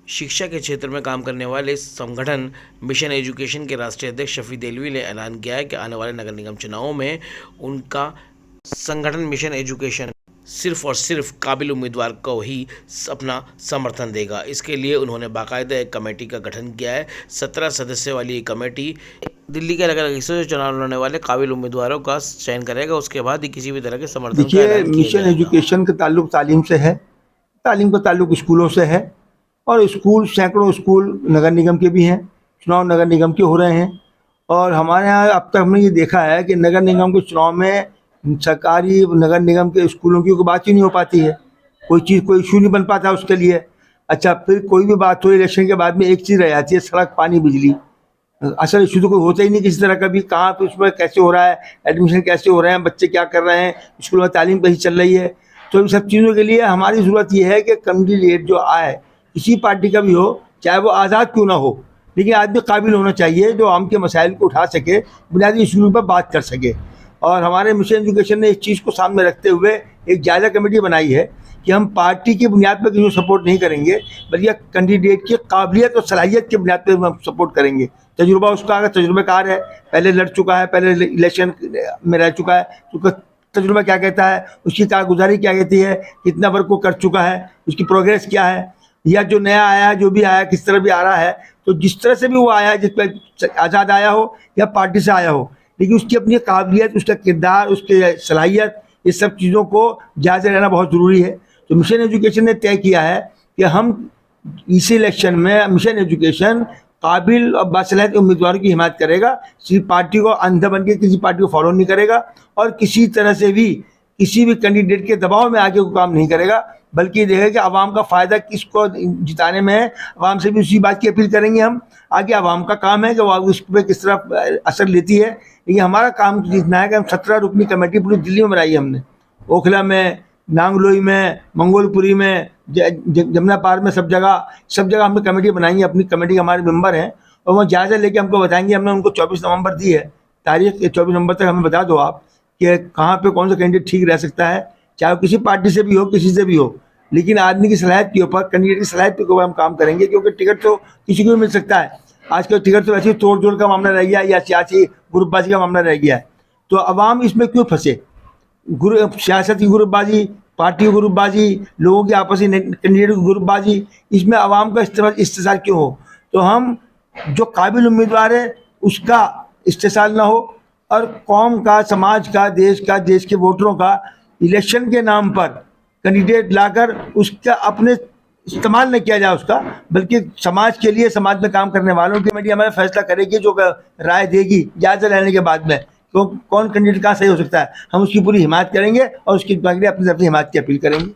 शिक्षा के क्षेत्र में काम करने वाले संगठन मिशन एजुकेशन के राष्ट्रीय अध्यक्ष शफी देलवी ने ऐलान किया है कि आने वाले नगर निगम चुनावों में उनका संगठन मिशन एजुकेशन सिर्फ और सिर्फ काबिल उम्मीदवार को ही अपना समर्थन देगा। इसके लिए उन्होंने बाकायदा एक कमेटी का गठन किया है। 17 सदस्यों वाली ये कमेटी दिल्ली के अलग अलग हिस्सों से चुनाव लड़ने वाले काबिल उम्मीदवारों का चयन करेगा। उसके बाद ही किसी भी तरह के समर्थन का देखिए, ऐलान किया मिशन जाएगा। एजुकेशन का ताल्लुक तालीम से है, तालीम का ताल्लुक स्कूलों से है, और स्कूल सैकड़ों स्कूल नगर निगम के भी हैं, चुनाव नगर निगम के हो रहे हैं। और हमारे यहाँ अब तक हमने ये देखा है कि नगर निगम के चुनाव में सरकारी नगर निगम के स्कूलों की कोई बात ही नहीं हो पाती है, कोई चीज़ कोई इशू नहीं बन पाता उसके लिए। अच्छा, फिर कोई भी बात हो इलेक्शन के बाद में एक चीज़ रह जाती है, सड़क, पानी, बिजली। असल इशू तो कोई होता ही नहीं किसी तरह का भी, कहाँ पे उसमें कैसे हो रहा है, एडमिशन कैसे हो रहे हैं, बच्चे क्या कर रहे हैं, स्कूल में तालीम कैसी चल रही है। तो इन सब चीज़ों के लिए हमारी ज़रूरत ये है कि कैंडिडेट जो आए, किसी पार्टी का भी हो, चाहे वो आज़ाद क्यों ना हो, लेकिन आदमी काबिल होना चाहिए जो आम के मसाइल को उठा सके, बुनियादी इशू पर बात कर सके। और हमारे मिशन एजुकेशन ने इस चीज़ को सामने रखते हुए एक जायज़ा कमेटी बनाई है कि हम पार्टी की बुनियाद पर किसी को सपोर्ट नहीं करेंगे, बल्कि कैंडिडेट की काबिलियत और सलाहियत की बुनियाद पर हम सपोर्ट करेंगे। तजुर्बा उसका अगर तजुर्बेकार है, पहले लड़ चुका है, पहले इलेक्शन में रह चुका है, तो उसका तजुर्बा क्या कहता है, उसकी कारगुजारी क्या कहती है, कितना वर्क को कर चुका है, उसकी प्रोग्रेस क्या है, या जो नया आया है, जो भी आया किस तरह भी आ रहा है, तो जिस तरह से भी वो आया है, जिस पर आज़ाद आया हो या पार्टी से आया हो, लेकिन उसकी अपनी काबिलियत, उसका किरदार, उसकी सलाहियत, ये सब चीज़ों को जायज़ रहना बहुत ज़रूरी है। तो मिशन एजुकेशन ने तय किया है कि हम इस इलेक्शन में मिशन एजुकेशन काबिल और बासलाहियत उम्मीदवारों की हिमायत करेगा, किसी पार्टी को अंधा बन के किसी पार्टी को फॉलो नहीं करेगा, और किसी तरह से भी किसी भी कैंडिडेट के दबाव में आके कोई काम नहीं करेगा, बल्कि देखेगा कि आवाम का फ़ायदा किसको जिताने में है। आवाम से भी उसी बात की अपील करेंगे हम। आगे आवाम का काम है कि वो उस पर किस तरह असर लेती है, लेकिन हमारा काम जितना है कि हम 17 रुकनी कमेटी पूरी दिल्ली में बनाई है हमने, ओखला में, नांगलोई में, मंगोलपुरी में, जमुना पार में, सब जगह हमने कमेटी बनाई है। अपनी कमेटी के हमारे मेंबर हैं, और वो जायज़ा लेके हमको बताएंगे। हमने उनको 24 नवंबर दी है तारीख, 24 नवंबर तक हमें बता दो आप कि कहाँ पे कौन सा कैंडिडेट ठीक रह सकता है, चाहे वो किसी पार्टी से भी हो, किसी से भी हो, लेकिन आदमी की सलाहियत के ऊपर, कैंडिडेट की सलाहियत के ऊपर हम काम करेंगे। क्योंकि टिकट तो किसी को भी मिल सकता है, आजकल टिकट तो वैसे ही तोड़ जोड़ का मामला रह गया है, या सियासी ग्रुपबाजी का मामला रह गया है। तो अवाम इसमें क्यों फंसे, सियासत की ग्रुपबाजी, पार्टी की ग्रुपबाजी, लोगों की आपसी कैंडिडेट की ग्रुपबाजी, इसमें आवाम का इस्तेसाल क्यों हो। तो हम जो काबिल उम्मीदवार है उसका इस्तेसाल ना हो, और कौम का, समाज का, देश के वोटरों का इलेक्शन के नाम पर कैंडिडेट लाकर उसका अपने इस्तेमाल न किया जाए उसका, बल्कि समाज के लिए, समाज में काम करने वालों की कमेटी हमारा फैसला करेगी, जो राय देगी जायज़ा लेने के बाद में, तो कौन कैंडिडेट कहाँ सही हो सकता है, हम उसकी पूरी हिमायत करेंगे और उसकी अपनी तरफ से हिमायत की अपील करेंगे।